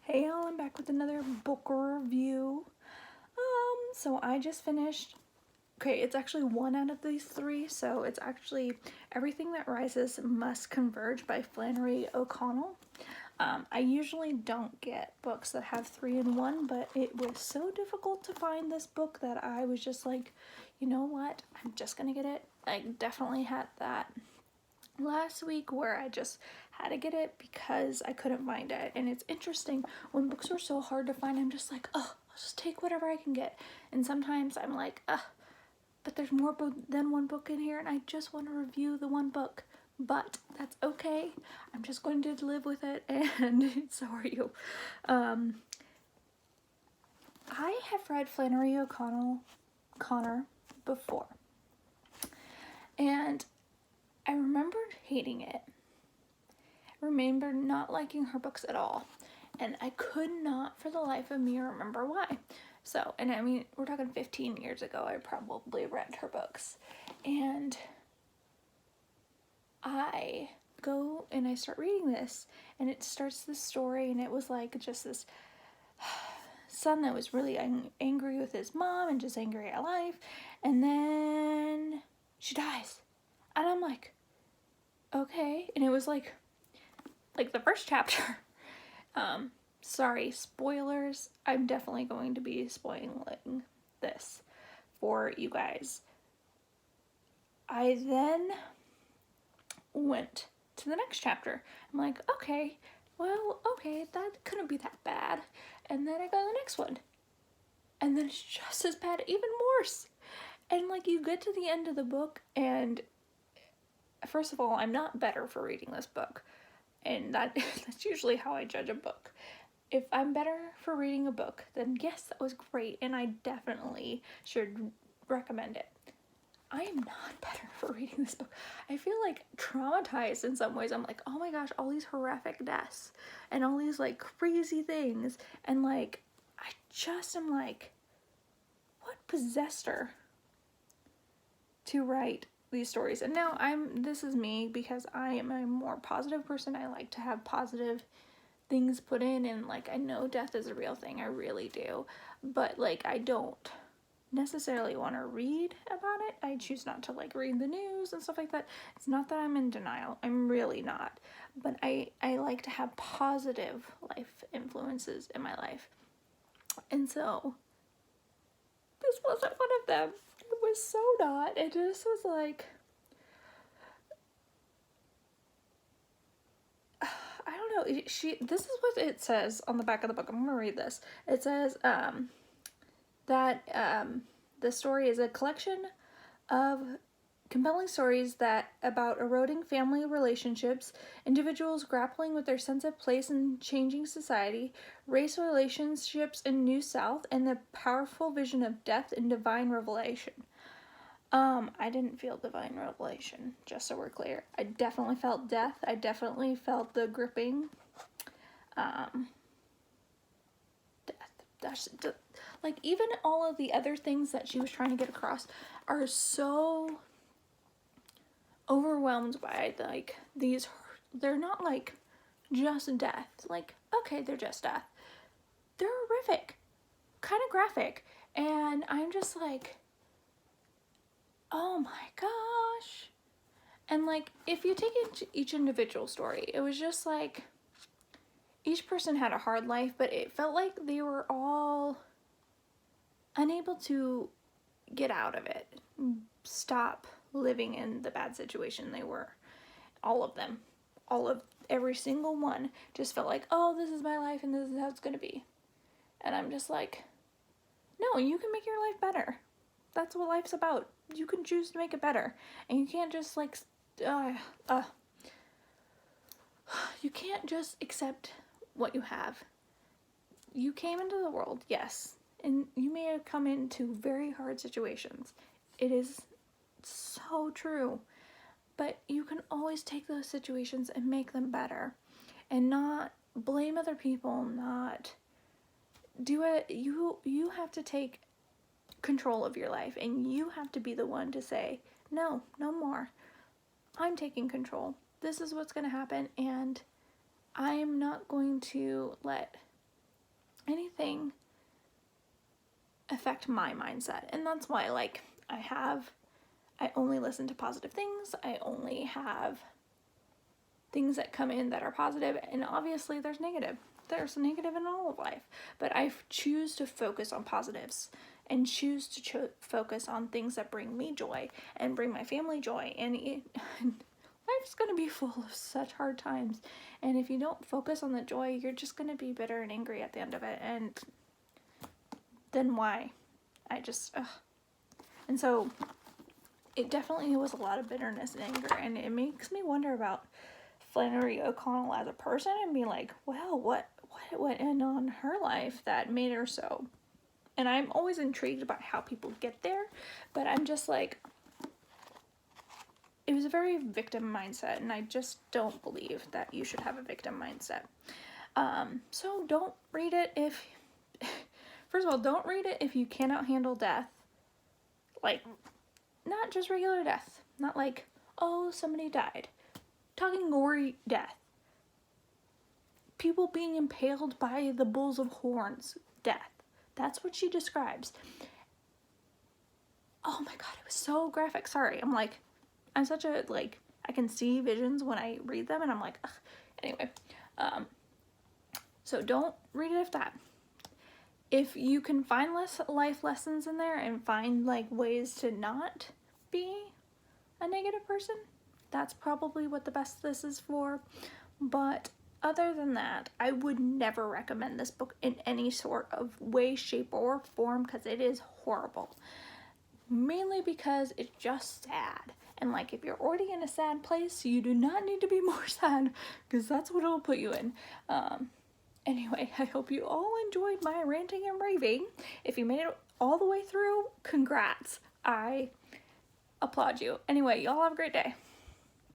Hey y'all, I'm back with another book review. So I just finished, it's actually one out of these three, so it's actually Everything That Rises Must Converge by Flannery O'Connell. I usually don't get books that have three in one, but it was so difficult to find this book that I was just like, you know what, I'm just gonna get it. I definitely had that last week where I just had to get it because I couldn't find it. And it's interesting, when books are so hard to find, I'm just like, oh, I'll just take whatever I can get. And sometimes I'm like, but there's more than one book in here and I just want to review the one book. But that's okay. I'm just going to live with it, and so are you. I have read Flannery O'Connor before, and I remembered hating it. I remember not liking her books at all. And I could not for the life of me remember why. So, and I mean, we're talking 15 years ago, I probably read her books. And I go and I start reading this, and it starts this story, and it was like just this son that was really angry with his mom and just angry at life. And then she dies. And I'm like, okay. And it was like the first chapter. Sorry, spoilers. I'm definitely going to be spoiling this for you guys. I then went to the next chapter. I'm like, okay, that couldn't be that bad. And then I go to the next one. And then it's just as bad, even worse. And like, you get to the end of the book, and first of all, I'm not better for reading this book. And that's usually how I judge a book. If I'm better for reading a book, then yes, that was great, and I definitely should recommend it. I am not better for reading this book. I feel like traumatized in some ways. I'm like, oh my gosh, all these horrific deaths and all these like crazy things, and like I just am like, what possessed her to write these stories? And now this is me because I am a more positive person. I like to have positive things put in, and like, I know death is a real thing, I really do, but like, I don't necessarily want to read about it. I choose not to like read the news and stuff like that. It's not that I'm in denial, I'm really not, but I like to have positive life influences in my life, and so this wasn't one of them. It was so not. It just was like, I don't know. This is what it says on the back of the book. I'm gonna read this. It says that the story is a collection of compelling stories about eroding family relationships, individuals grappling with their sense of place in changing society, race relationships in New South, and the powerful vision of death and divine revelation. I didn't feel divine revelation, just so we're clear. I definitely felt death. I definitely felt the gripping death. Like, even all of the other things that she was trying to get across are so overwhelmed by like these. They're not like just death. Like, okay, they're just death. They're horrific, kind of graphic, and I'm just like, oh my gosh. And like, if you take each individual story, it was just like each person had a hard life, but it felt like they were all unable to get out of it, stop living in the bad situation they were. All of them, every single one just felt like, oh, this is my life and this is how it's gonna be. And I'm just like, no, you can make your life better. That's what life's about. You can choose to make it better, and you can't just like you can't just accept what you have. You came into the world, yes, and you may have come into very hard situations. It is so true. But you can always take those situations and make them better, and not blame other people, not do it. You have to take control of your life, and you have to be the one to say, no more. I'm taking control. This is what's going to happen, and I'm not going to let anything affect my mindset. And that's why, like, I only listen to positive things. I only have things that come in that are positive, and obviously there's negative. There's negative in all of life, but I choose to focus on positives and choose to focus on things that bring me joy and bring my family joy. And life's going to be full of such hard times, and if you don't focus on the joy, you're just going to be bitter and angry at the end of it. And then why? And so it definitely was a lot of bitterness and anger, and it makes me wonder about Flannery O'Connell as a person and be like, well, what went on her life that made her so? And I'm always intrigued about how people get there, but I'm just like, it was a very victim mindset, and I just don't believe that you should have a victim mindset. So don't read it if, first of all, don't read it if you cannot handle death. Like, not just regular death. Not like, oh, somebody died. Talking gory death. People being impaled by the bulls of horns. Death. That's what she describes. Oh my god, it was so graphic. Sorry, I'm such a, like, I can see visions when I read them, and I'm like, ugh. Anyway, so don't read it if that. If you can find life lessons in there and find, like, ways to not be a negative person, that's probably what the best this is for. But other than that, I would never recommend this book in any sort of way, shape, or form, because it is horrible. Mainly because it's just sad. And, like, if you're already in a sad place, you do not need to be more sad, because that's what it'll put you in. Anyway, I hope you all enjoyed my ranting and raving. If you made it all the way through, congrats. I applaud you. Anyway, y'all have a great day.